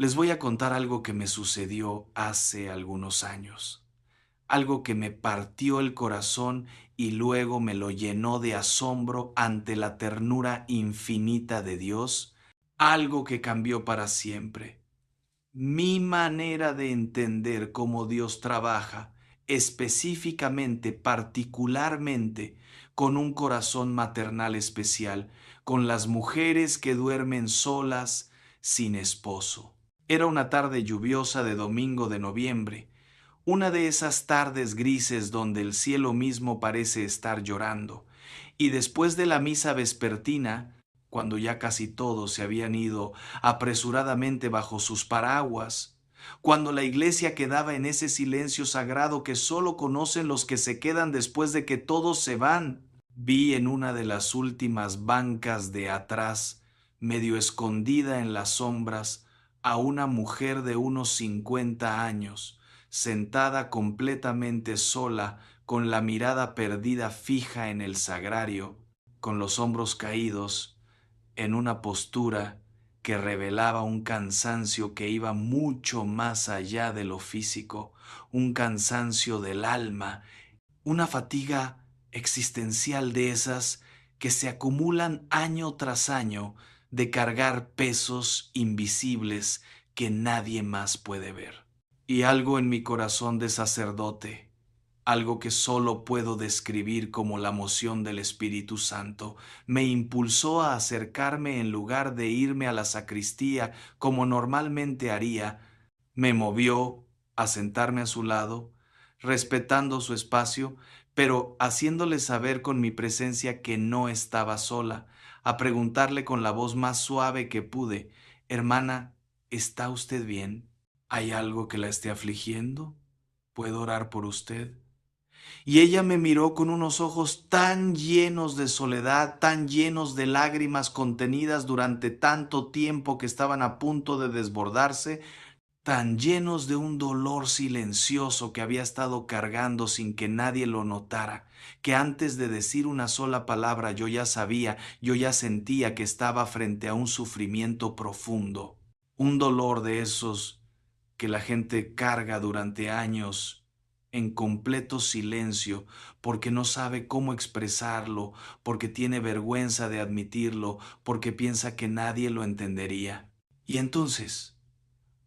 Les voy a contar algo que me sucedió hace algunos años, algo que me partió el corazón y luego me lo llenó de asombro ante la ternura infinita de Dios, algo que cambió para siempre. Mi manera de entender cómo Dios trabaja, específicamente, particularmente, con un corazón maternal especial, con las mujeres que duermen solas, sin esposo. Era una tarde lluviosa de domingo de noviembre, una de esas tardes grises donde el cielo mismo parece estar llorando, y después de la misa vespertina, cuando ya casi todos se habían ido apresuradamente bajo sus paraguas, cuando la iglesia quedaba en ese silencio sagrado que sólo conocen los que se quedan después de que todos se van, vi en una de las últimas bancas de atrás, medio escondida en las sombras, a una mujer de unos 50 años, sentada completamente sola, con la mirada perdida fija en el sagrario, con los hombros caídos, en una postura que revelaba un cansancio que iba mucho más allá de lo físico, un cansancio del alma, una fatiga existencial de esas que se acumulan año tras año de cargar pesos invisibles que nadie más puede ver. Y algo en mi corazón de sacerdote, algo que solo puedo describir como la moción del Espíritu Santo, me impulsó a acercarme en lugar de irme a la sacristía como normalmente haría, me movió a sentarme a su lado, respetando su espacio, pero haciéndole saber con mi presencia que no estaba sola, a preguntarle con la voz más suave que pude: Hermana, ¿está usted bien? ¿Hay algo que la esté afligiendo? ¿Puedo orar por usted? Y ella me miró con unos ojos tan llenos de soledad, tan llenos de lágrimas contenidas durante tanto tiempo que estaban a punto de desbordarse, tan llenos de un dolor silencioso que había estado cargando sin que nadie lo notara, que antes de decir una sola palabra yo ya sabía, yo ya sentía que estaba frente a un sufrimiento profundo, un dolor de esos que la gente carga durante años en completo silencio, porque no sabe cómo expresarlo, porque tiene vergüenza de admitirlo, porque piensa que nadie lo entendería. Y entonces,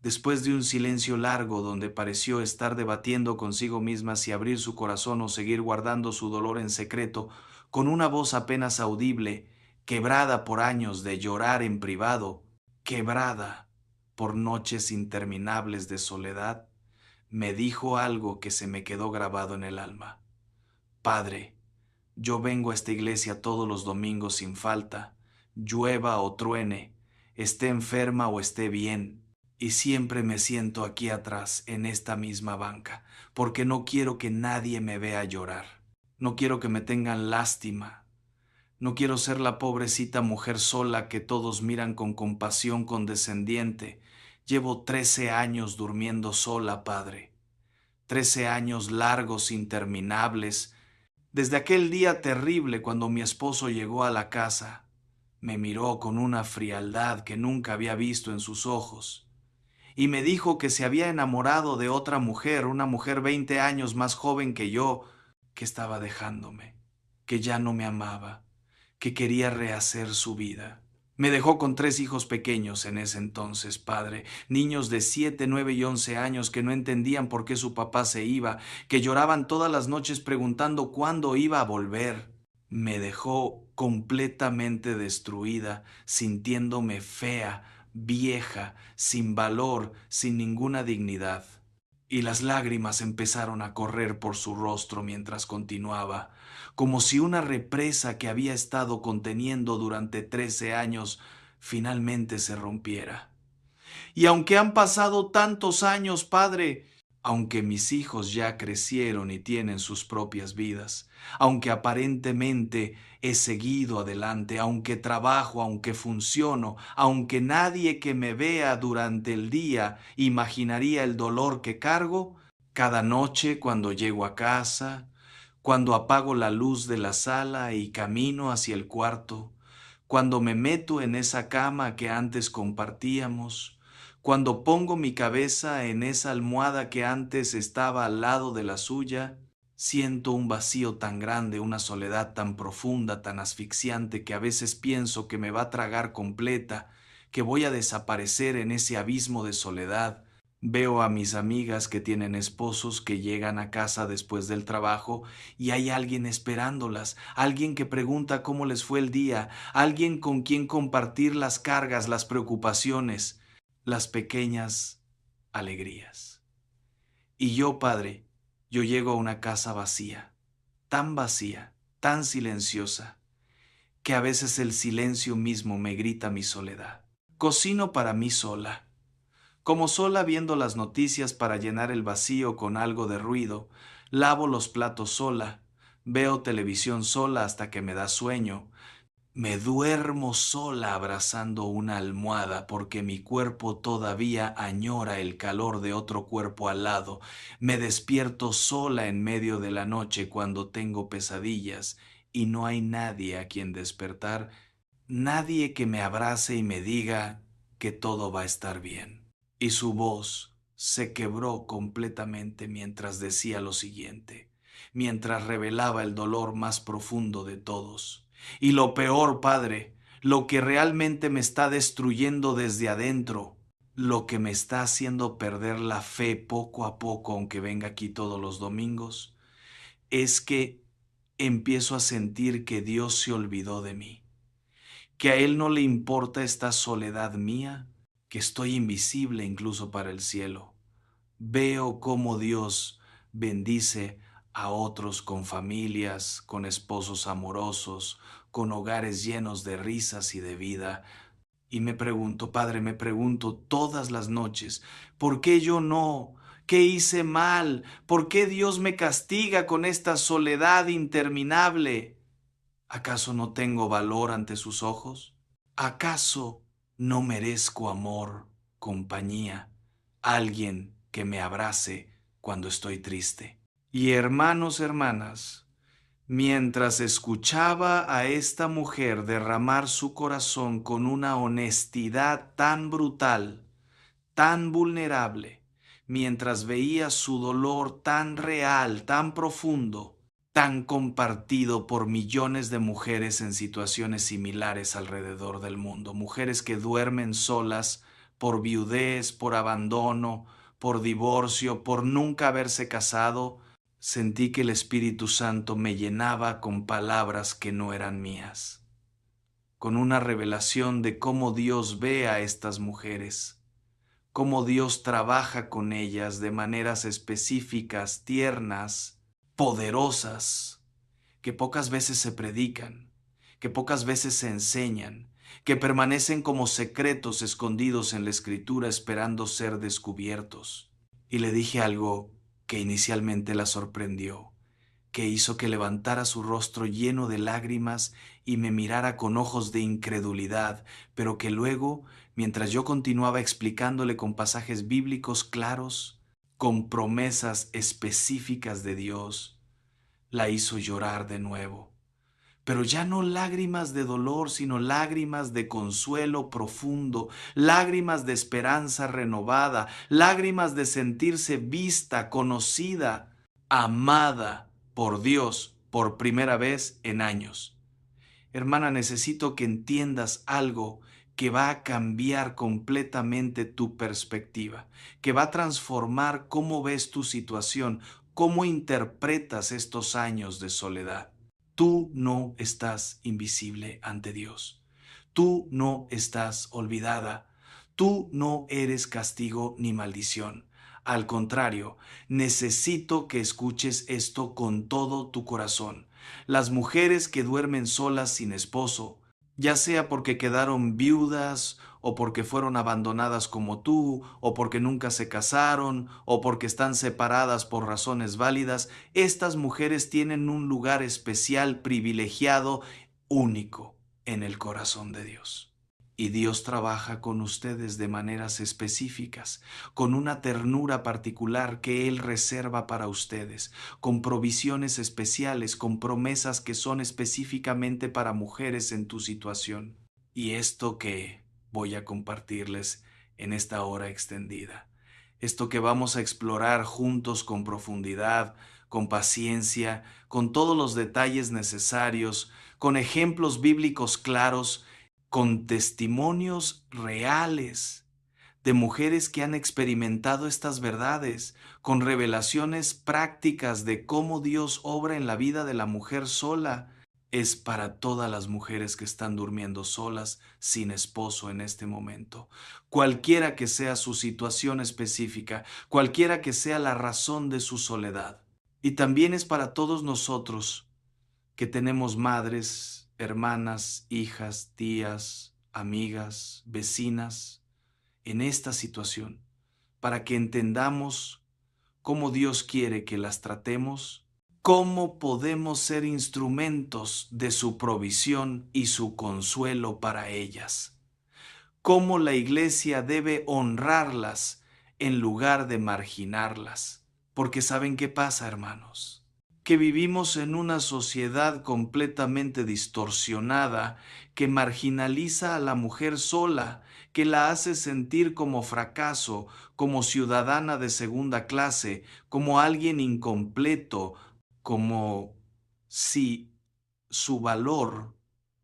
después de un silencio largo donde pareció estar debatiendo consigo misma si abrir su corazón o seguir guardando su dolor en secreto, con una voz apenas audible, quebrada por años de llorar en privado, quebrada por noches interminables de soledad, me dijo algo que se me quedó grabado en el alma. Padre, yo vengo a esta iglesia todos los domingos sin falta, llueva o truene, esté enferma o esté bien, y siempre me siento aquí atrás, en esta misma banca, porque no quiero que nadie me vea llorar. No quiero que me tengan lástima. No quiero ser la pobrecita mujer sola que todos miran con compasión condescendiente. Llevo 13 años durmiendo sola, Padre. 13 años largos, interminables, desde aquel día terrible cuando mi esposo llegó a la casa. Me miró con una frialdad que nunca había visto en sus ojos y me dijo que se había enamorado de otra mujer, una mujer 20 años más joven que yo, que estaba dejándome, que ya no me amaba, que quería rehacer su vida. Me dejó con 3 hijos pequeños en ese entonces, padre, niños de 7, 9 y 11 años que no entendían por qué su papá se iba, que lloraban todas las noches preguntando cuándo iba a volver. Me dejó completamente destruida, sintiéndome fea, vieja, sin valor, sin ninguna dignidad. Y las lágrimas empezaron a correr por su rostro mientras continuaba, como si una represa que había estado conteniendo durante 13 años finalmente se rompiera. Y aunque han pasado tantos años, padre, aunque mis hijos ya crecieron y tienen sus propias vidas, aunque aparentemente he seguido adelante, aunque trabajo, aunque funciono, aunque nadie que me vea durante el día imaginaría el dolor que cargo, cada noche cuando llego a casa, cuando apago la luz de la sala y camino hacia el cuarto, cuando me meto en esa cama que antes compartíamos, Cuando pongo mi cabeza en esa almohada que antes estaba al lado de la suya, siento un vacío tan grande, una soledad tan profunda, tan asfixiante, que a veces pienso que me va a tragar completa, que voy a desaparecer en ese abismo de soledad. Veo a mis amigas que tienen esposos que llegan a casa después del trabajo y hay alguien esperándolas, alguien que pregunta cómo les fue el día, alguien con quien compartir las cargas, las preocupaciones, las pequeñas alegrías. Y yo, Padre, yo llego a una casa vacía, tan silenciosa, que a veces el silencio mismo me grita mi soledad. Cocino para mí sola, como sola viendo las noticias para llenar el vacío con algo de ruido, lavo los platos sola, veo televisión sola hasta que me da sueño, me duermo sola abrazando una almohada porque mi cuerpo todavía añora el calor de otro cuerpo al lado. Me despierto sola en medio de la noche cuando tengo pesadillas y no hay nadie a quien despertar, nadie que me abrace y me diga que todo va a estar bien. Y su voz se quebró completamente mientras decía lo siguiente, mientras revelaba el dolor más profundo de todos. Y lo peor, Padre, lo que realmente me está destruyendo desde adentro, lo que me está haciendo perder la fe poco a poco, aunque venga aquí todos los domingos, es que empiezo a sentir que Dios se olvidó de mí, que a Él no le importa esta soledad mía, que estoy invisible incluso para el cielo. Veo cómo Dios bendice a otros con familias, con esposos amorosos, con hogares llenos de risas y de vida. Y me pregunto, Padre, me pregunto todas las noches, ¿por qué yo no? ¿Qué hice mal? ¿Por qué Dios me castiga con esta soledad interminable? ¿Acaso no tengo valor ante sus ojos? ¿Acaso no merezco amor, compañía, alguien que me abrace cuando estoy triste? Y hermanos, hermanas, mientras escuchaba a esta mujer derramar su corazón con una honestidad tan brutal, tan vulnerable, mientras veía su dolor tan real, tan profundo, tan compartido por millones de mujeres en situaciones similares alrededor del mundo, mujeres que duermen solas por viudez, por abandono, por divorcio, por nunca haberse casado, sentí que el Espíritu Santo me llenaba con palabras que no eran mías, con una revelación de cómo Dios ve a estas mujeres, cómo Dios trabaja con ellas de maneras específicas, tiernas, poderosas, que pocas veces se predican, que pocas veces se enseñan, que permanecen como secretos escondidos en la Escritura esperando ser descubiertos. Y le dije algo que inicialmente la sorprendió, que hizo que levantara su rostro lleno de lágrimas y me mirara con ojos de incredulidad, pero que luego, mientras yo continuaba explicándole con pasajes bíblicos claros, con promesas específicas de Dios, la hizo llorar de nuevo. Pero ya no lágrimas de dolor, sino lágrimas de consuelo profundo, lágrimas de esperanza renovada, lágrimas de sentirse vista, conocida, amada por Dios por primera vez en años. Hermana, necesito que entiendas algo que va a cambiar completamente tu perspectiva, que va a transformar cómo ves tu situación, cómo interpretas estos años de soledad. Tú no estás invisible ante Dios. Tú no estás olvidada. Tú no eres castigo ni maldición. Al contrario, necesito que escuches esto con todo tu corazón. Las mujeres que duermen solas sin esposo, ya sea porque quedaron viudas o porque fueron abandonadas como tú, o porque nunca se casaron, o porque están separadas por razones válidas, estas mujeres tienen un lugar especial, privilegiado, único en el corazón de Dios. Y Dios trabaja con ustedes de maneras específicas, con una ternura particular que Él reserva para ustedes, con provisiones especiales, con promesas que son específicamente para mujeres en tu situación. Y esto que voy a compartirles en esta hora extendida. Esto que vamos a explorar juntos con profundidad, con paciencia, con todos los detalles necesarios, con ejemplos bíblicos claros, con testimonios reales de mujeres que han experimentado estas verdades, con revelaciones prácticas de cómo Dios obra en la vida de la mujer sola. Es para todas las mujeres que están durmiendo solas, sin esposo en este momento. Cualquiera que sea su situación específica, cualquiera que sea la razón de su soledad. Y también es para todos nosotros que tenemos madres, hermanas, hijas, tías, amigas, vecinas, en esta situación, para que entendamos cómo Dios quiere que las tratemos, cómo podemos ser instrumentos de su provisión y su consuelo para ellas, cómo la iglesia debe honrarlas en lugar de marginarlas. Porque ¿saben qué pasa, hermanos? Que vivimos en una sociedad completamente distorsionada que marginaliza a la mujer sola, que la hace sentir como fracaso, como ciudadana de segunda clase, como alguien incompleto, como si su valor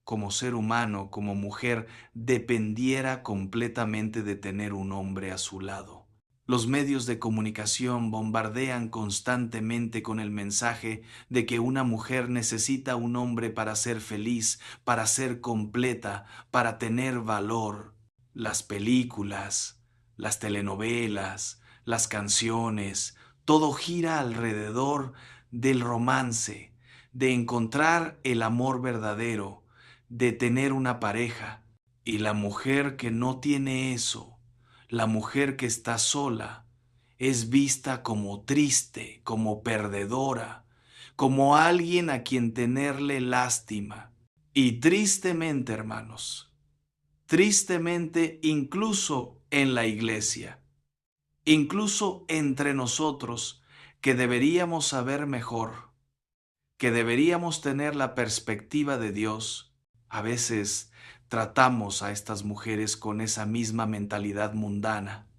como ser humano, como mujer, dependiera completamente de tener un hombre a su lado. Los medios de comunicación bombardean constantemente con el mensaje de que una mujer necesita un hombre para ser feliz, para ser completa, para tener valor. Las películas, las telenovelas, las canciones, todo gira alrededor del romance, de encontrar el amor verdadero, de tener una pareja. Y la mujer que no tiene eso, la mujer que está sola, es vista como triste, como perdedora, como alguien a quien tenerle lástima. Y tristemente, hermanos, tristemente incluso en la iglesia, incluso entre nosotros, que deberíamos saber mejor, que deberíamos tener la perspectiva de Dios, a veces tratamos a estas mujeres con esa misma mentalidad mundana.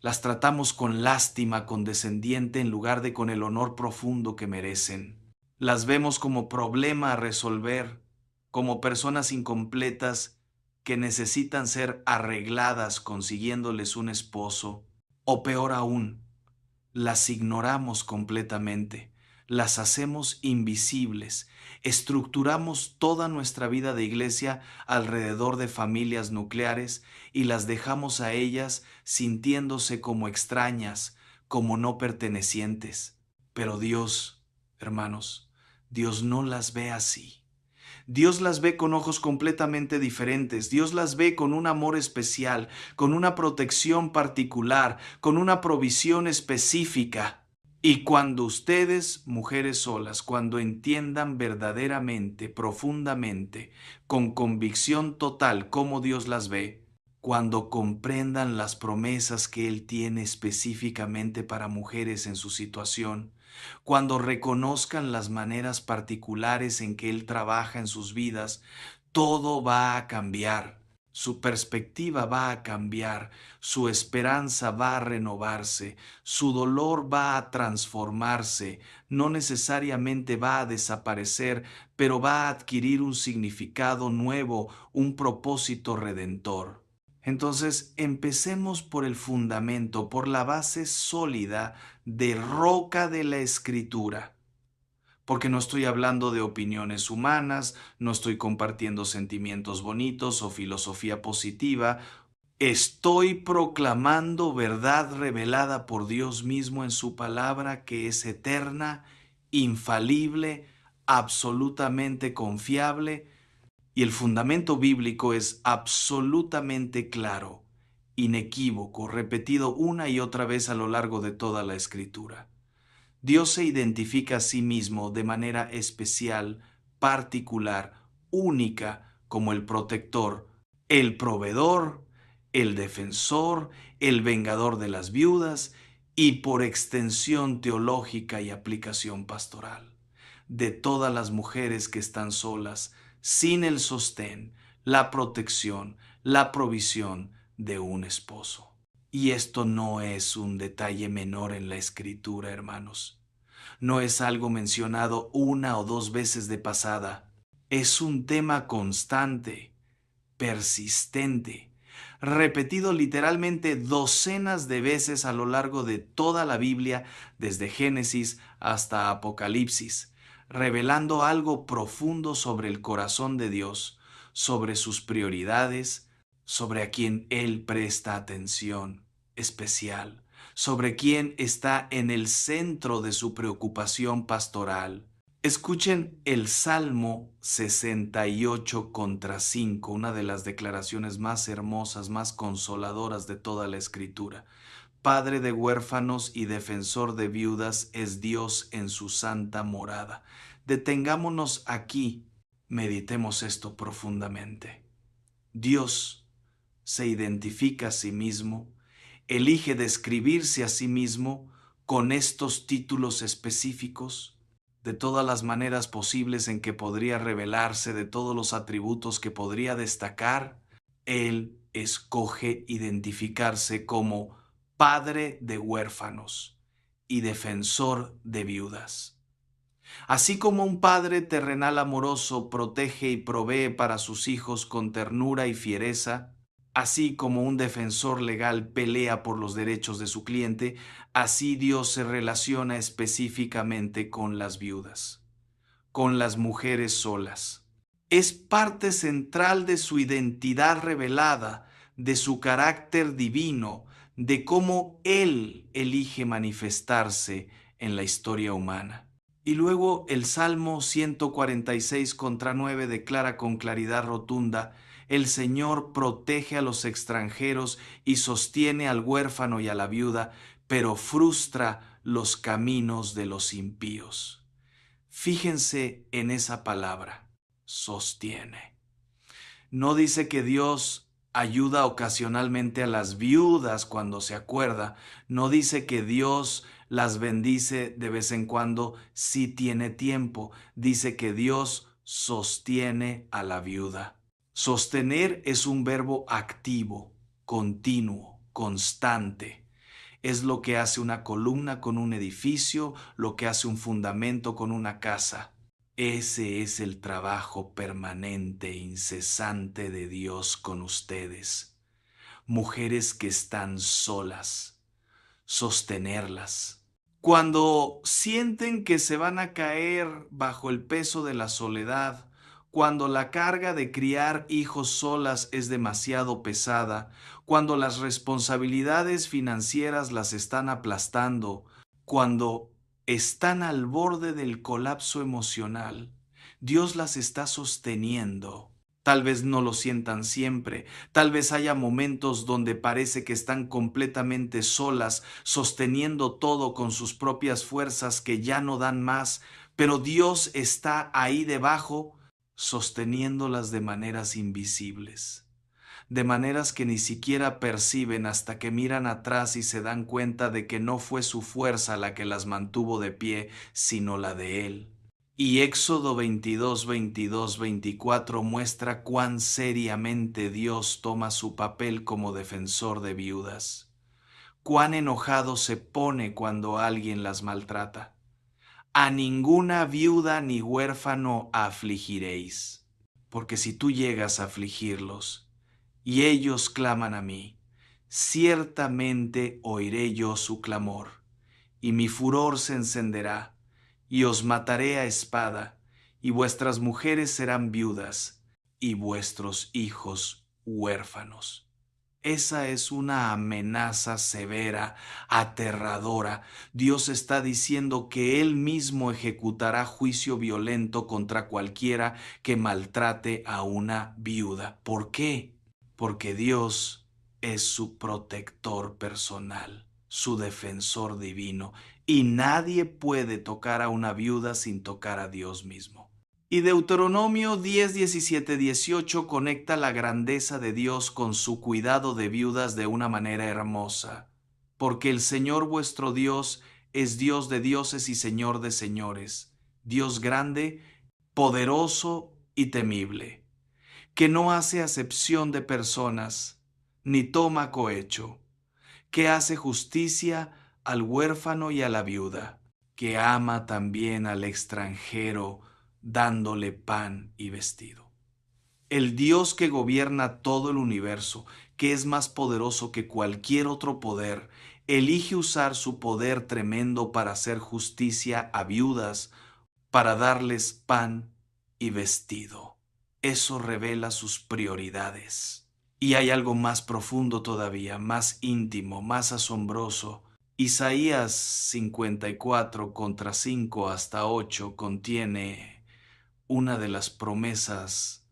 Las tratamos con lástima condescendiente en lugar de con el honor profundo que merecen. Las vemos como problema a resolver, como personas incompletas que necesitan ser arregladas consiguiéndoles un esposo, o peor aún, las ignoramos completamente, las hacemos invisibles, estructuramos toda nuestra vida de iglesia alrededor de familias nucleares y las dejamos a ellas sintiéndose como extrañas, como no pertenecientes. Pero Dios, hermanos, Dios no las ve así. Dios las ve con ojos completamente diferentes. Dios las ve con un amor especial, con una protección particular, con una provisión específica. Y cuando ustedes, mujeres solas, cuando entiendan verdaderamente, profundamente, con convicción total cómo Dios las ve, cuando comprendan las promesas que Él tiene específicamente para mujeres en su situación, cuando reconozcan las maneras particulares en que Él trabaja en sus vidas, todo va a cambiar. Su perspectiva va a cambiar, su esperanza va a renovarse, su dolor va a transformarse, no necesariamente va a desaparecer, pero va a adquirir un significado nuevo, un propósito redentor. Entonces, empecemos por el fundamento, por la base sólida de roca de la Escritura, porque no estoy hablando de opiniones humanas, no estoy compartiendo sentimientos bonitos o filosofía positiva, estoy proclamando verdad revelada por Dios mismo en su palabra que es eterna, infalible, absolutamente confiable, y el fundamento bíblico es absolutamente claro, inequívoco, repetido una y otra vez a lo largo de toda la Escritura. Dios se identifica a sí mismo de manera especial, particular, única, como el protector, el proveedor, el defensor, el vengador de las viudas y por extensión teológica y aplicación pastoral, de todas las mujeres que están solas, sin el sostén, la protección, la provisión de un esposo. Y esto no es un detalle menor en la Escritura, hermanos. No es algo mencionado una o dos veces de pasada. Es un tema constante, persistente, repetido literalmente docenas de veces a lo largo de toda la Biblia, desde Génesis hasta Apocalipsis, revelando algo profundo sobre el corazón de Dios, sobre sus prioridades, sobre a quien Él presta atención especial, sobre quien está en el centro de su preocupación pastoral. Escuchen el Salmo 68 contra 5, una de las declaraciones más hermosas, más consoladoras de toda la Escritura. Padre de huérfanos y defensor de viudas es Dios en su santa morada. Detengámonos aquí, meditemos esto profundamente. Dios se identifica a sí mismo, elige describirse a sí mismo con estos títulos específicos, de todas las maneras posibles en que podría revelarse, de todos los atributos que podría destacar. Él escoge identificarse como Padre de huérfanos y defensor de viudas. Así como un padre terrenal amoroso protege y provee para sus hijos con ternura y fiereza, así como un defensor legal pelea por los derechos de su cliente, así Dios se relaciona específicamente con las viudas, con las mujeres solas. Es parte central de su identidad revelada, de su carácter divino, de cómo Él elige manifestarse en la historia humana. Y luego el Salmo 146 contra 9 declara con claridad rotunda: el Señor protege a los extranjeros y sostiene al huérfano y a la viuda, pero frustra los caminos de los impíos. Fíjense en esa palabra, sostiene. No dice que Dios ayuda ocasionalmente a las viudas cuando se acuerda. No dice que Dios las bendice de vez en cuando si tiene tiempo. Dice que Dios sostiene a la viuda. Sostener es un verbo activo, continuo, constante. Es lo que hace una columna con un edificio, lo que hace un fundamento con una casa. Ese es el trabajo permanente e incesante de Dios con ustedes. Mujeres que están solas, sostenerlas. Cuando sienten que se van a caer bajo el peso de la soledad, cuando la carga de criar hijos solas es demasiado pesada, cuando las responsabilidades financieras las están aplastando, cuando están al borde del colapso emocional, Dios las está sosteniendo. Tal vez no lo sientan siempre, tal vez haya momentos donde parece que están completamente solas, sosteniendo todo con sus propias fuerzas que ya no dan más, pero Dios está ahí debajo, sosteniéndolas de maneras invisibles, de maneras que ni siquiera perciben hasta que miran atrás y se dan cuenta de que no fue su fuerza la que las mantuvo de pie, sino la de Él. Y Éxodo 22, 22, 24 muestra cuán seriamente Dios toma su papel como defensor de viudas, cuán enojado se pone cuando alguien las maltrata. A ninguna viuda ni huérfano afligiréis, porque si tú llegas a afligirlos y ellos claman a mí, ciertamente oiré yo su clamor, y mi furor se encenderá, y os mataré a espada, y vuestras mujeres serán viudas, y vuestros hijos huérfanos. Esa es una amenaza severa, aterradora. Dios está diciendo que Él mismo ejecutará juicio violento contra cualquiera que maltrate a una viuda. ¿Por qué? Porque Dios es su protector personal, su defensor divino, y nadie puede tocar a una viuda sin tocar a Dios mismo. Y Deuteronomio 10, 17, 18 conecta la grandeza de Dios con su cuidado de viudas de una manera hermosa. Porque el Señor vuestro Dios es Dios de dioses y Señor de señores, Dios grande, poderoso y temible, que no hace acepción de personas, ni toma cohecho, que hace justicia al huérfano y a la viuda, que ama también al extranjero, dándole pan y vestido. El Dios que gobierna todo el universo, que es más poderoso que cualquier otro poder, elige usar su poder tremendo para hacer justicia a viudas, para darles pan y vestido. Eso revela sus prioridades. Y hay algo más profundo todavía, más íntimo, más asombroso. Isaías 54 contra 5 hasta 8 contiene una de las promesas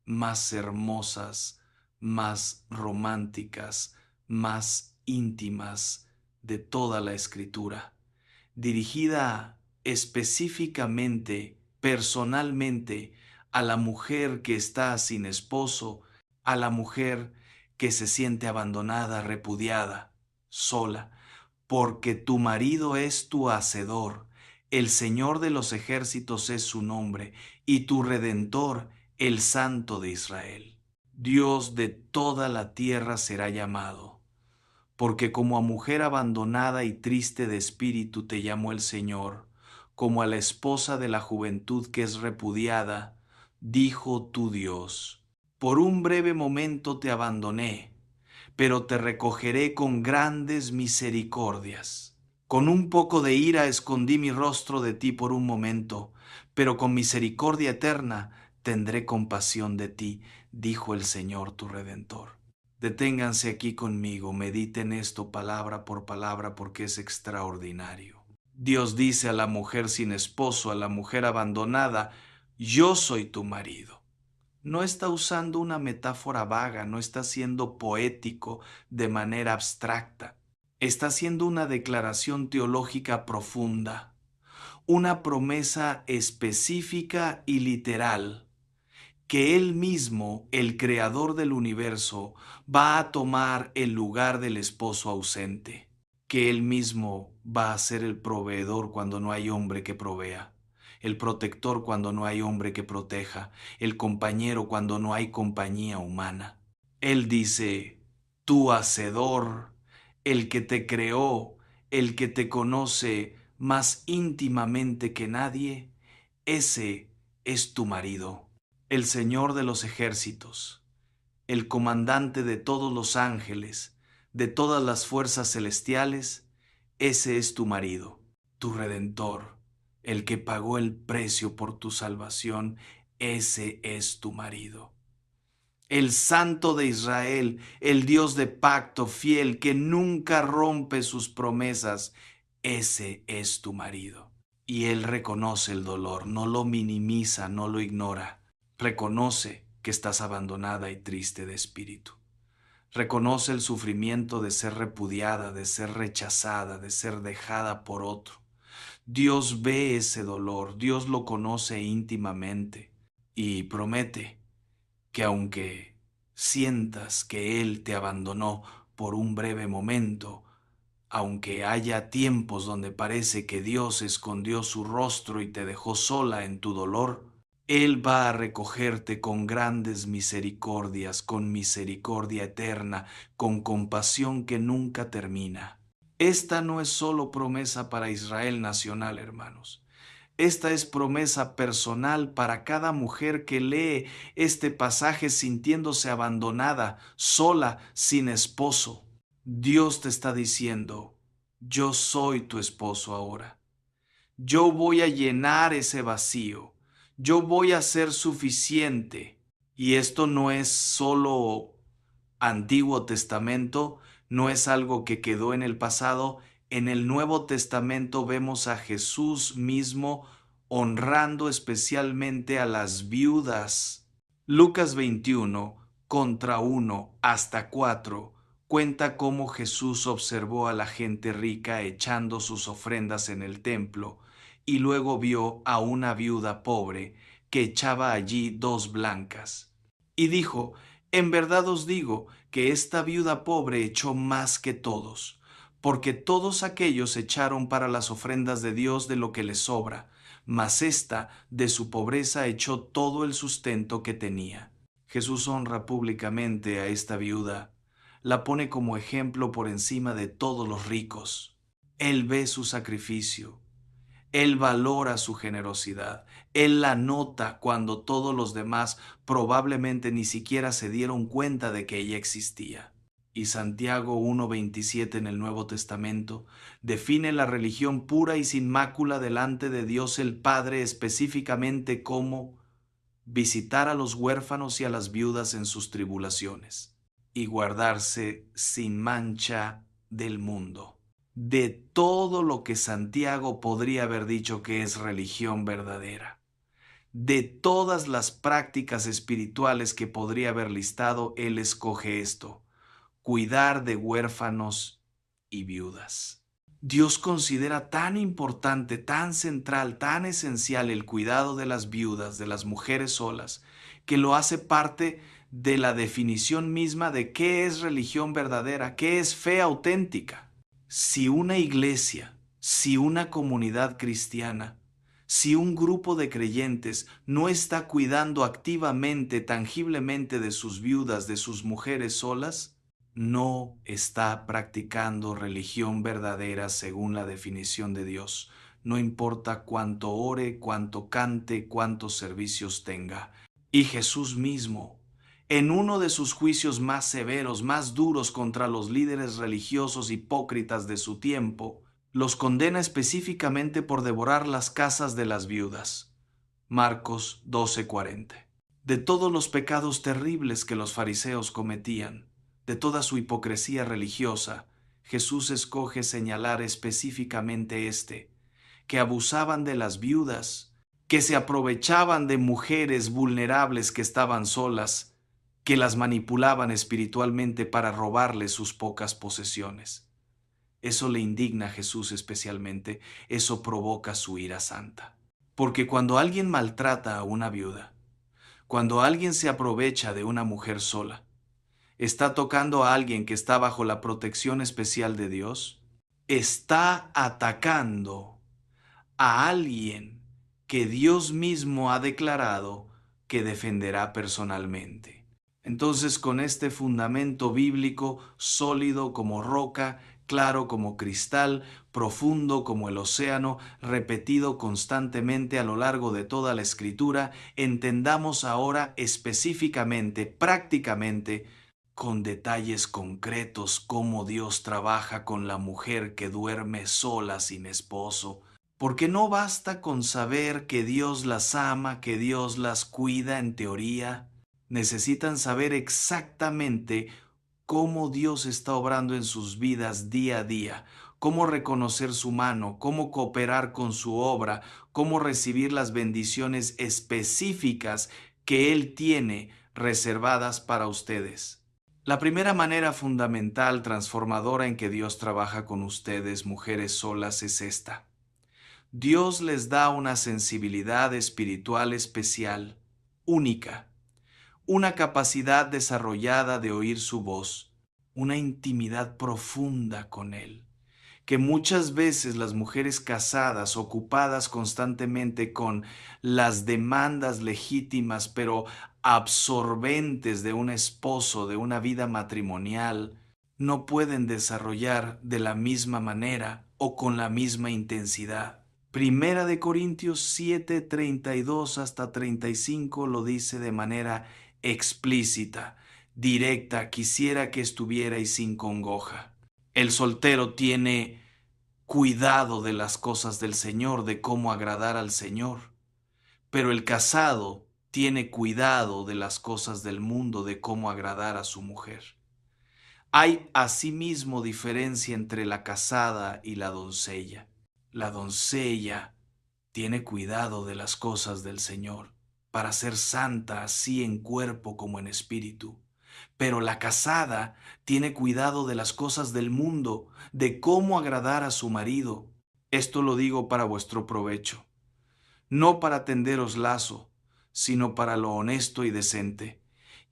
más hermosas, más románticas, más íntimas de toda la Escritura, dirigida específicamente, personalmente, a la mujer que está sin esposo, a la mujer que se siente abandonada, repudiada, sola, porque tu marido es tu hacedor, el Señor de los ejércitos es su nombre, y tu Redentor, el Santo de Israel. Dios de toda la tierra será llamado, porque como a mujer abandonada y triste de espíritu te llamó el Señor, como a la esposa de la juventud que es repudiada, dijo tu Dios. Por un breve momento te abandoné, pero te recogeré con grandes misericordias. Con un poco de ira escondí mi rostro de ti por un momento, pero con misericordia eterna tendré compasión de ti, dijo el Señor tu Redentor. Deténganse aquí conmigo, mediten esto palabra por palabra porque es extraordinario. Dios dice a la mujer sin esposo, a la mujer abandonada, yo soy tu marido. No está usando una metáfora vaga, no está siendo poético de manera abstracta. Está haciendo una declaración teológica profunda, una promesa específica y literal, que Él mismo, el creador del universo, va a tomar el lugar del esposo ausente, que Él mismo va a ser el proveedor cuando no hay hombre que provea, el protector cuando no hay hombre que proteja, el compañero cuando no hay compañía humana. Él dice, tu hacedor, el que te creó, el que te conoce más íntimamente que nadie, ese es tu marido, el Señor de los ejércitos, el comandante de todos los ángeles, de todas las fuerzas celestiales, ese es tu marido, tu redentor, el que pagó el precio por tu salvación, ese es tu marido. El Santo de Israel, el Dios de pacto fiel que nunca rompe sus promesas, ese es tu marido. Y Él reconoce el dolor, no lo minimiza, no lo ignora. Reconoce que estás abandonada y triste de espíritu. Reconoce el sufrimiento de ser repudiada, de ser rechazada, de ser dejada por otro. Dios ve ese dolor, Dios lo conoce íntimamente y promete que aunque sientas que Él te abandonó por un breve momento, aunque haya tiempos donde parece que Dios escondió su rostro y te dejó sola en tu dolor, Él va a recogerte con grandes misericordias, con misericordia eterna, con compasión que nunca termina. Esta no es solo promesa para Israel nacional, hermanos. Esta es promesa personal para cada mujer que lee este pasaje sintiéndose abandonada, sola, sin esposo. Dios te está diciendo, yo soy tu esposo ahora. Yo voy a llenar ese vacío. Yo voy a ser suficiente. Y esto no es solo Antiguo Testamento, no es algo que quedó en el pasado. En el Nuevo Testamento vemos a Jesús mismo honrando especialmente a las viudas. Lucas 21, contra 1 hasta 4, cuenta cómo Jesús observó a la gente rica echando sus ofrendas en el templo y luego vio a una viuda pobre que echaba allí 2 blancas. Y dijo, en verdad os digo que esta viuda pobre echó más que todos, porque todos aquellos echaron para las ofrendas de Dios de lo que les sobra, mas ésta de su pobreza echó todo el sustento que tenía. Jesús honra públicamente a esta viuda, la pone como ejemplo por encima de todos los ricos. Él ve su sacrificio, él valora su generosidad, él la nota cuando todos los demás probablemente ni siquiera se dieron cuenta de que ella existía. Y Santiago 1:27 en el Nuevo Testamento define la religión pura y sin mácula delante de Dios el Padre específicamente como visitar a los huérfanos y a las viudas en sus tribulaciones y guardarse sin mancha del mundo. De todo lo que Santiago podría haber dicho que es religión verdadera, de todas las prácticas espirituales que podría haber listado, él escoge esto: cuidar de huérfanos y viudas. Dios considera tan importante, tan central, tan esencial el cuidado de las viudas, de las mujeres solas, que lo hace parte de la definición misma de qué es religión verdadera, qué es fe auténtica. Si una iglesia, si una comunidad cristiana, si un grupo de creyentes no está cuidando activamente, tangiblemente de sus viudas, de sus mujeres solas, no está practicando religión verdadera según la definición de Dios. No importa cuánto ore, cuánto cante, cuántos servicios tenga. Y Jesús mismo, en uno de sus juicios más severos, más duros contra los líderes religiosos hipócritas de su tiempo, los condena específicamente por devorar las casas de las viudas. Marcos 12:40. De todos los pecados terribles que los fariseos cometían, de toda su hipocresía religiosa, Jesús escoge señalar específicamente que abusaban de las viudas, que se aprovechaban de mujeres vulnerables que estaban solas, que las manipulaban espiritualmente para robarles sus pocas posesiones. Eso le indigna a Jesús especialmente, eso provoca su ira santa. Porque cuando alguien maltrata a una viuda, cuando alguien se aprovecha de una mujer sola, está tocando a alguien que está bajo la protección especial de Dios, está atacando a alguien que Dios mismo ha declarado que defenderá personalmente. Entonces, con este fundamento bíblico sólido como roca, claro como cristal, profundo como el océano, repetido constantemente a lo largo de toda la Escritura, entendamos ahora específicamente, prácticamente, con detalles concretos cómo Dios trabaja con la mujer que duerme sola sin esposo, porque no basta con saber que Dios las ama, que Dios las cuida en teoría. Necesitan saber exactamente cómo Dios está obrando en sus vidas día a día, cómo reconocer su mano, cómo cooperar con su obra, cómo recibir las bendiciones específicas que Él tiene reservadas para ustedes. La primera manera fundamental, transformadora en que Dios trabaja con ustedes, mujeres solas, es esta: Dios les da una sensibilidad espiritual especial, única, una capacidad desarrollada de oír su voz, una intimidad profunda con Él, que muchas veces las mujeres casadas, ocupadas constantemente con las demandas legítimas pero absorbentes de un esposo, de una vida matrimonial, no pueden desarrollar de la misma manera o con la misma intensidad. Primera de Corintios 7:32 hasta 35 lo dice de manera explícita, directa: quisiera que estuvierais sin congoja. El soltero tiene cuidado de las cosas del Señor, de cómo agradar al Señor, pero el casado tiene cuidado de las cosas del mundo, de cómo agradar a su mujer. Hay asimismo diferencia entre la casada y la doncella. La doncella tiene cuidado de las cosas del Señor, para ser santa así en cuerpo como en espíritu. Pero la casada tiene cuidado de las cosas del mundo, de cómo agradar a su marido. Esto lo digo para vuestro provecho, no para tenderos lazo, sino para lo honesto y decente,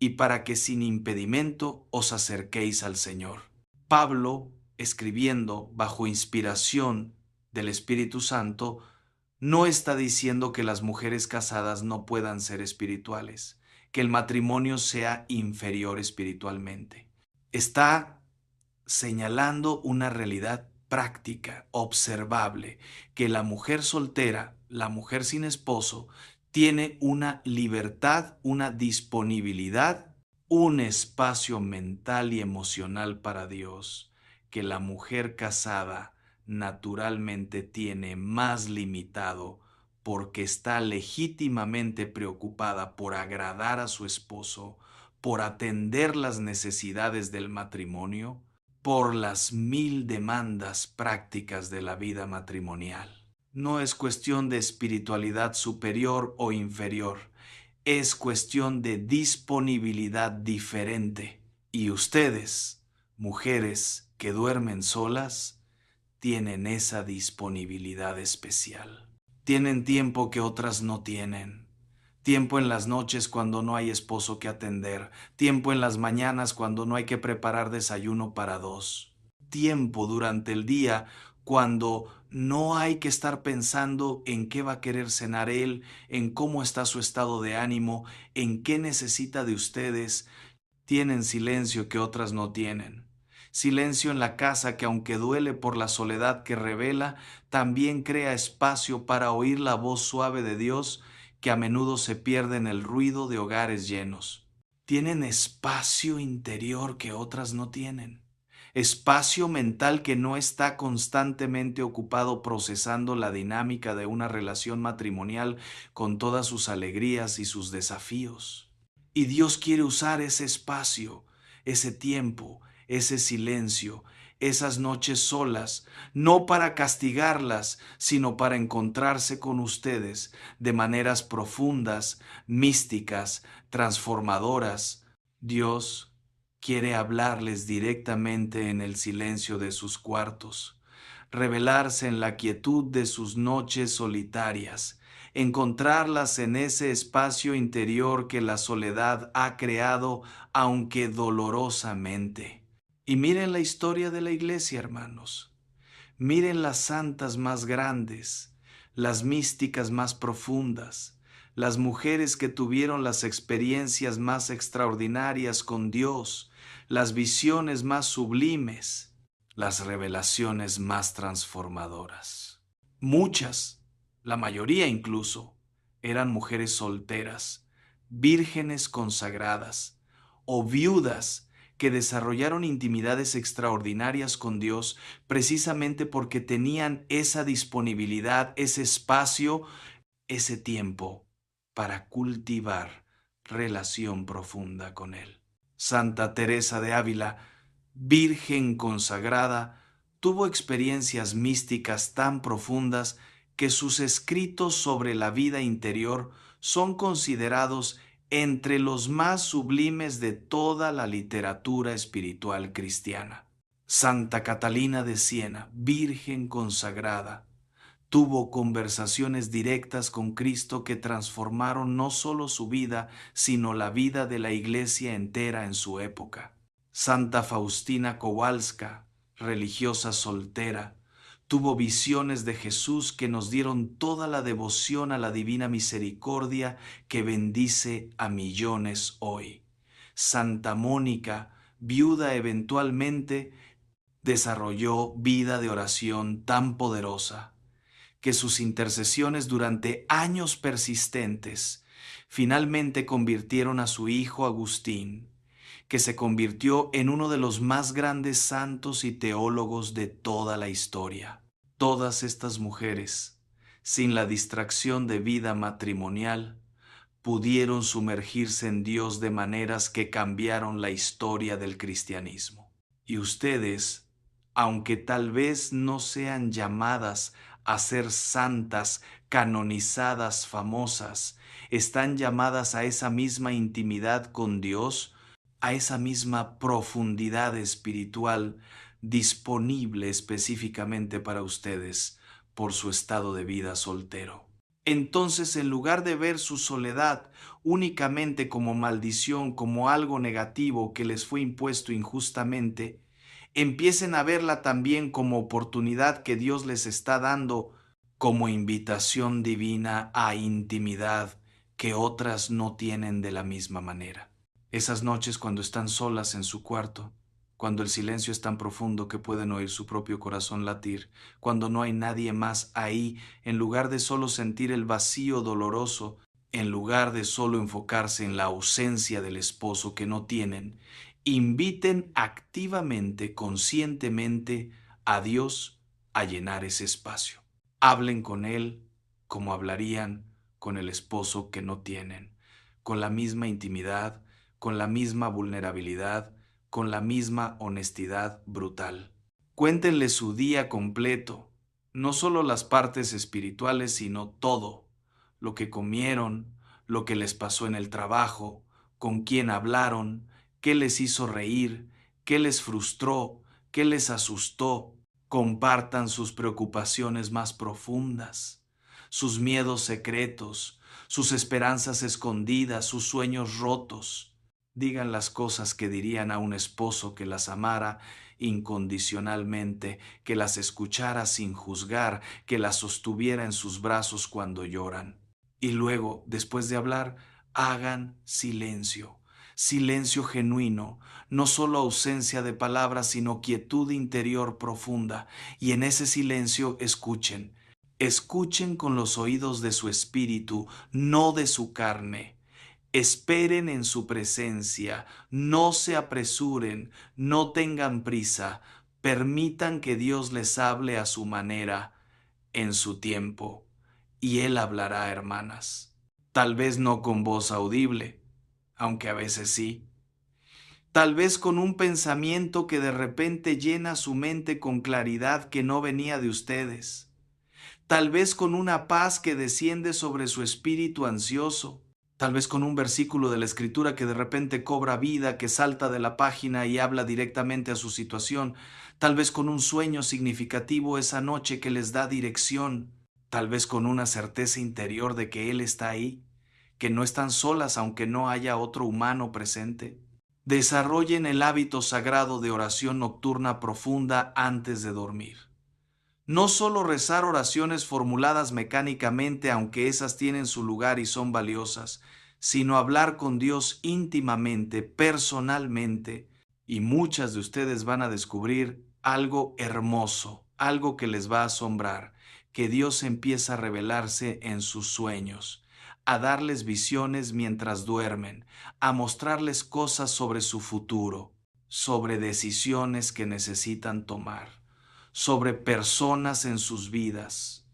y para que sin impedimento os acerquéis al Señor. Pablo, escribiendo bajo inspiración del Espíritu Santo, no está diciendo que las mujeres casadas no puedan ser espirituales, que el matrimonio sea inferior espiritualmente. Está señalando una realidad práctica, observable, que la mujer soltera, la mujer sin esposo, tiene una libertad, una disponibilidad, un espacio mental y emocional para Dios, que la mujer casada naturalmente tiene más limitado porque está legítimamente preocupada por agradar a su esposo, por atender las necesidades del matrimonio, por las mil demandas prácticas de la vida matrimonial. No es cuestión de espiritualidad superior o inferior, es cuestión de disponibilidad diferente. Y ustedes, mujeres que duermen solas, tienen esa disponibilidad especial. Tienen tiempo que otras no tienen. Tiempo en las noches cuando no hay esposo que atender. Tiempo en las mañanas cuando no hay que preparar desayuno para dos. Tiempo durante el día cuando no hay que estar pensando en qué va a querer cenar él, en cómo está su estado de ánimo, en qué necesita de ustedes. Tienen silencio que otras no tienen. Silencio en la casa que aunque duele por la soledad que revela, también crea espacio para oír la voz suave de Dios que a menudo se pierde en el ruido de hogares llenos. Tienen espacio interior que otras no tienen. Espacio mental que no está constantemente ocupado procesando la dinámica de una relación matrimonial con todas sus alegrías y sus desafíos. Y Dios quiere usar ese espacio, ese tiempo, ese silencio, esas noches solas, no para castigarlas, sino para encontrarse con ustedes de maneras profundas, místicas, transformadoras. Dios quiere hablarles directamente en el silencio de sus cuartos, revelarse en la quietud de sus noches solitarias, encontrarlas en ese espacio interior que la soledad ha creado, aunque dolorosamente. Y miren la historia de la iglesia, hermanos. Miren las santas más grandes, las místicas más profundas, las mujeres que tuvieron las experiencias más extraordinarias con Dios, las visiones más sublimes, las revelaciones más transformadoras. Muchas, la mayoría incluso, eran mujeres solteras, vírgenes consagradas o viudas que desarrollaron intimidades extraordinarias con Dios precisamente porque tenían esa disponibilidad, ese espacio, ese tiempo para cultivar relación profunda con Él. Santa Teresa de Ávila, virgen consagrada, tuvo experiencias místicas tan profundas que sus escritos sobre la vida interior son considerados entre los más sublimes de toda la literatura espiritual cristiana. Santa Catalina de Siena, virgen consagrada, tuvo conversaciones directas con Cristo que transformaron no solo su vida, sino la vida de la iglesia entera en su época. Santa Faustina Kowalska, religiosa soltera, tuvo visiones de Jesús que nos dieron toda la devoción a la divina misericordia que bendice a millones hoy. Santa Mónica, viuda eventualmente, desarrolló vida de oración tan poderosa que sus intercesiones durante años persistentes finalmente convirtieron a su hijo Agustín, que se convirtió en uno de los más grandes santos y teólogos de toda la historia. Todas estas mujeres, sin la distracción de vida matrimonial, pudieron sumergirse en Dios de maneras que cambiaron la historia del cristianismo. Y ustedes, aunque tal vez no sean llamadas a ser santas, canonizadas, famosas, están llamadas a esa misma intimidad con Dios, a esa misma profundidad espiritual disponible específicamente para ustedes por su estado de vida soltero. Entonces, en lugar de ver su soledad únicamente como maldición, como algo negativo que les fue impuesto injustamente, empiecen a verla también como oportunidad que Dios les está dando, como invitación divina a intimidad que otras no tienen de la misma manera. Esas noches cuando están solas en su cuarto, cuando el silencio es tan profundo que pueden oír su propio corazón latir, cuando no hay nadie más ahí, en lugar de solo sentir el vacío doloroso, en lugar de solo enfocarse en la ausencia del esposo que no tienen, inviten activamente, conscientemente a Dios a llenar ese espacio. Hablen con Él como hablarían con el esposo que no tienen, con la misma intimidad, con la misma vulnerabilidad, con la misma honestidad brutal. Cuéntenle su día completo, no solo las partes espirituales, sino todo, lo que comieron, lo que les pasó en el trabajo, con quién hablaron, qué les hizo reír, qué les frustró, qué les asustó. Compartan sus preocupaciones más profundas, sus miedos secretos, sus esperanzas escondidas, sus sueños rotos. Digan las cosas que dirían a un esposo que las amara incondicionalmente, que las escuchara sin juzgar, que las sostuviera en sus brazos cuando lloran. Y luego, después de hablar, hagan silencio, silencio genuino, no solo ausencia de palabras, sino quietud interior profunda. Y en ese silencio escuchen, escuchen con los oídos de su espíritu, no de su carne. Esperen en su presencia, no se apresuren, no tengan prisa, permitan que Dios les hable a su manera, en su tiempo, y Él hablará, hermanas. Tal vez no con voz audible, aunque a veces sí. Tal vez con un pensamiento que de repente llena su mente con claridad que no venía de ustedes. Tal vez con una paz que desciende sobre su espíritu ansioso. Tal vez con un versículo de la Escritura que de repente cobra vida, que salta de la página y habla directamente a su situación. Tal vez con un sueño significativo esa noche que les da dirección. Tal vez con una certeza interior de que Él está ahí, que no están solas aunque no haya otro humano presente. Desarrollen el hábito sagrado de oración nocturna profunda antes de dormir. No solo rezar oraciones formuladas mecánicamente, aunque esas tienen su lugar y son valiosas, sino hablar con Dios íntimamente, personalmente, y muchas de ustedes van a descubrir algo hermoso, algo que les va a asombrar, que Dios empieza a revelarse en sus sueños, a darles visiones mientras duermen, a mostrarles cosas sobre su futuro, sobre decisiones que necesitan tomar, sobre personas en sus vidas,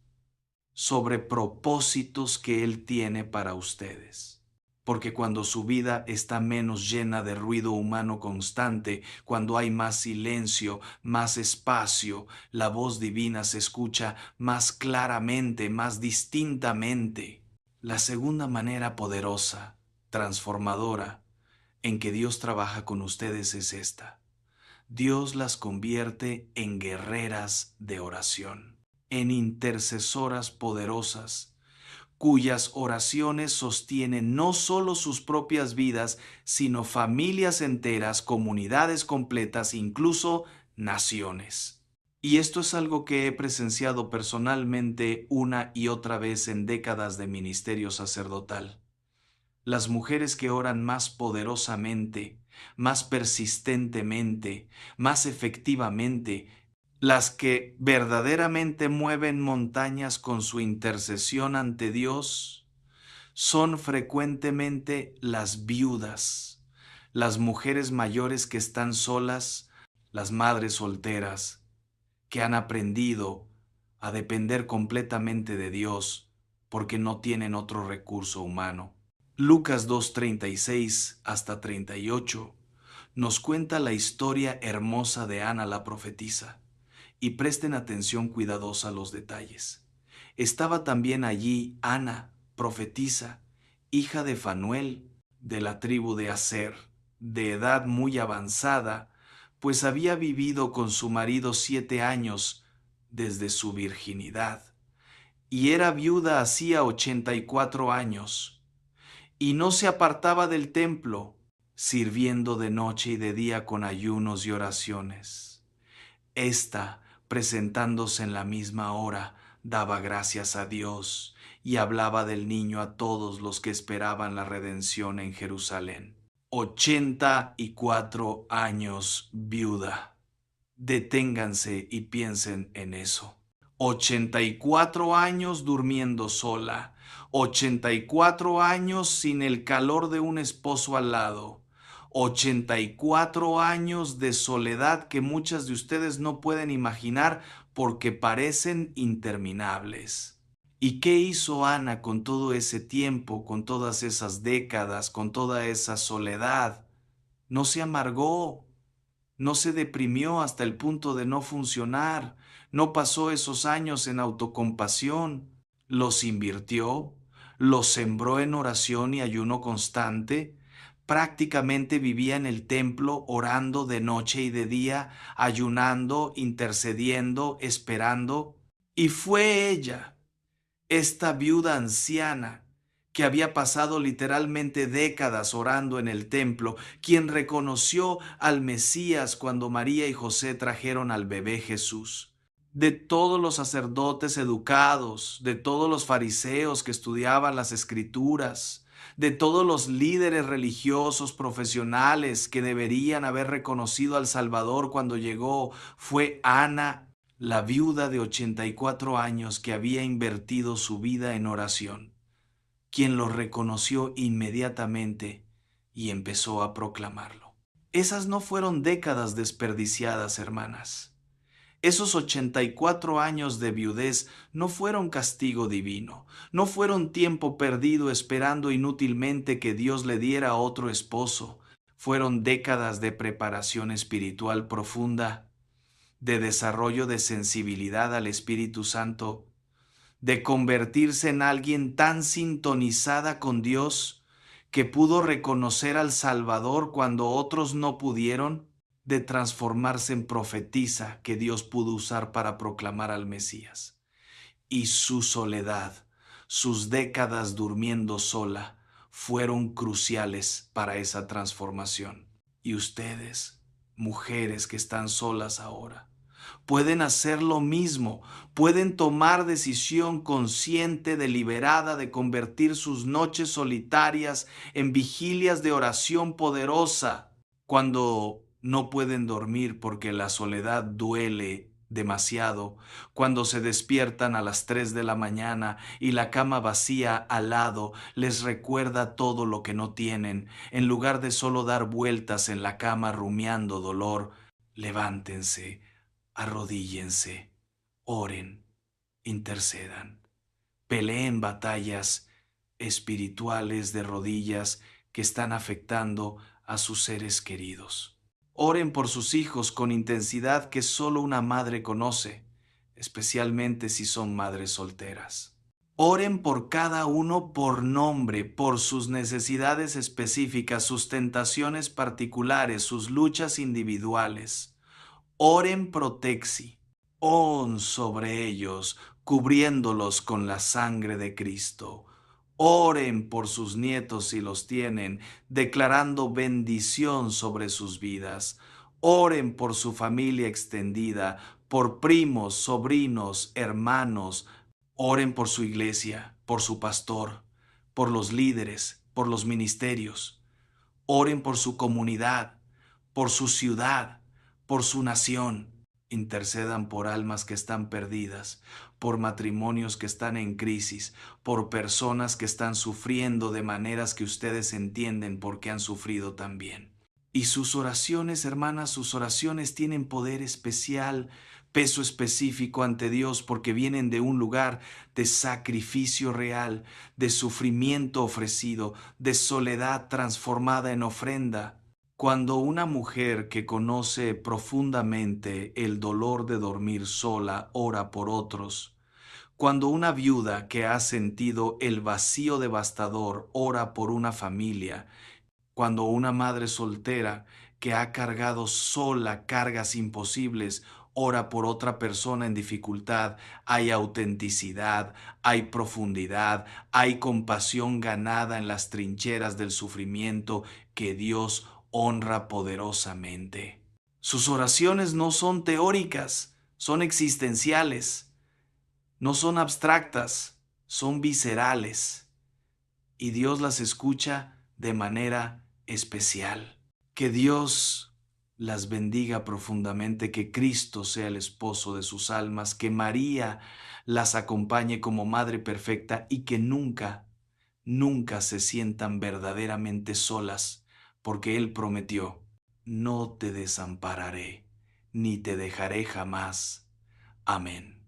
sobre propósitos que Él tiene para ustedes. Porque cuando su vida está menos llena de ruido humano constante, cuando hay más silencio, más espacio, la voz divina se escucha más claramente, más distintamente. La segunda manera poderosa, transformadora, en que Dios trabaja con ustedes es esta. Dios las convierte en guerreras de oración, en intercesoras poderosas, cuyas oraciones sostienen no solo sus propias vidas, sino familias enteras, comunidades completas, incluso naciones. Y esto es algo que he presenciado personalmente una y otra vez en décadas de ministerio sacerdotal. Las mujeres que oran más poderosamente, más persistentemente, más efectivamente, las que verdaderamente mueven montañas con su intercesión ante Dios, son frecuentemente las viudas, las mujeres mayores que están solas, las madres solteras, que han aprendido a depender completamente de Dios porque no tienen otro recurso humano. Lucas 2:36 hasta 38 nos cuenta la historia hermosa de Ana la profetisa, y presten atención cuidadosa a los detalles. Estaba también allí Ana, profetisa, hija de Fanuel, de la tribu de Aser, de edad muy avanzada, pues había vivido con su marido 7 años desde su virginidad, y era viuda hacía 84 años, y no se apartaba del templo, sirviendo de noche y de día con ayunos y oraciones. Esta, presentándose en la misma hora, daba gracias a Dios y hablaba del niño a todos los que esperaban la redención en Jerusalén. 84 años viuda. Deténganse y piensen en eso. 84 años durmiendo sola. 84 años sin el calor de un esposo al lado. 84 años de soledad que muchas de ustedes no pueden imaginar porque parecen interminables. ¿Y qué hizo Ana con todo ese tiempo, con todas esas décadas, con toda esa soledad? No se amargó, no se deprimió hasta el punto de no funcionar, no pasó esos años en autocompasión, los invirtió, los sembró en oración y ayuno constante, prácticamente vivía en el templo orando de noche y de día, ayunando, intercediendo, esperando, y fue ella, esta viuda anciana, que había pasado literalmente décadas orando en el templo, quien reconoció al Mesías cuando María y José trajeron al bebé Jesús. De todos los sacerdotes educados, de todos los fariseos que estudiaban las escrituras, de todos los líderes religiosos profesionales que deberían haber reconocido al Salvador cuando llegó, fue Ana, la viuda de 84 años que había invertido su vida en oración, quien lo reconoció inmediatamente y empezó a proclamarlo. Esas no fueron décadas desperdiciadas, hermanas. Esos 84 años de viudez no fueron castigo divino, no fueron tiempo perdido esperando inútilmente que Dios le diera otro esposo. Fueron décadas de preparación espiritual profunda, de desarrollo de sensibilidad al Espíritu Santo, de convertirse en alguien tan sintonizada con Dios que pudo reconocer al Salvador cuando otros no pudieron, de transformarse en profetisa que Dios pudo usar para proclamar al Mesías. Y su soledad, sus décadas durmiendo sola, fueron cruciales para esa transformación. Y ustedes, mujeres que están solas ahora, pueden hacer lo mismo, pueden tomar decisión consciente, deliberada de convertir sus noches solitarias en vigilias de oración poderosa cuando no pueden dormir porque la soledad duele demasiado, cuando se despiertan a las 3 de la mañana y la cama vacía al lado les recuerda todo lo que no tienen, en lugar de solo dar vueltas en la cama rumiando dolor, levántense, arrodíllense, oren, intercedan, peleen batallas espirituales de rodillas que están afectando a sus seres queridos. Oren por sus hijos con intensidad que solo una madre conoce, especialmente si son madres solteras. Oren por cada uno por nombre, por sus necesidades específicas, sus tentaciones particulares, sus luchas individuales. Oren protexi, on sobre ellos, cubriéndolos con la sangre de Cristo. Oren por sus nietos si los tienen, declarando bendición sobre sus vidas. Oren por su familia extendida, por primos, sobrinos, hermanos. Oren por su iglesia, por su pastor, por los líderes, por los ministerios. Oren por su comunidad, por su ciudad, por su nación. Intercedan por almas que están perdidas, por matrimonios que están en crisis, por personas que están sufriendo de maneras que ustedes entienden porque han sufrido también. Y sus oraciones, hermanas, sus oraciones tienen poder especial, peso específico ante Dios porque vienen de un lugar de sacrificio real, de sufrimiento ofrecido, de soledad transformada en ofrenda. Cuando una mujer que conoce profundamente el dolor de dormir sola ora por otros, cuando una viuda que ha sentido el vacío devastador ora por una familia, cuando una madre soltera que ha cargado sola cargas imposibles ora por otra persona en dificultad, hay autenticidad, hay profundidad, hay compasión ganada en las trincheras del sufrimiento que Dios honra poderosamente. Sus oraciones no son teóricas, son existenciales, no son abstractas, son viscerales, y Dios las escucha de manera especial. Que Dios las bendiga profundamente, que Cristo sea el esposo de sus almas, que María las acompañe como Madre perfecta y que nunca, nunca se sientan verdaderamente solas, porque Él prometió: no te desampararé, ni te dejaré jamás. Amén.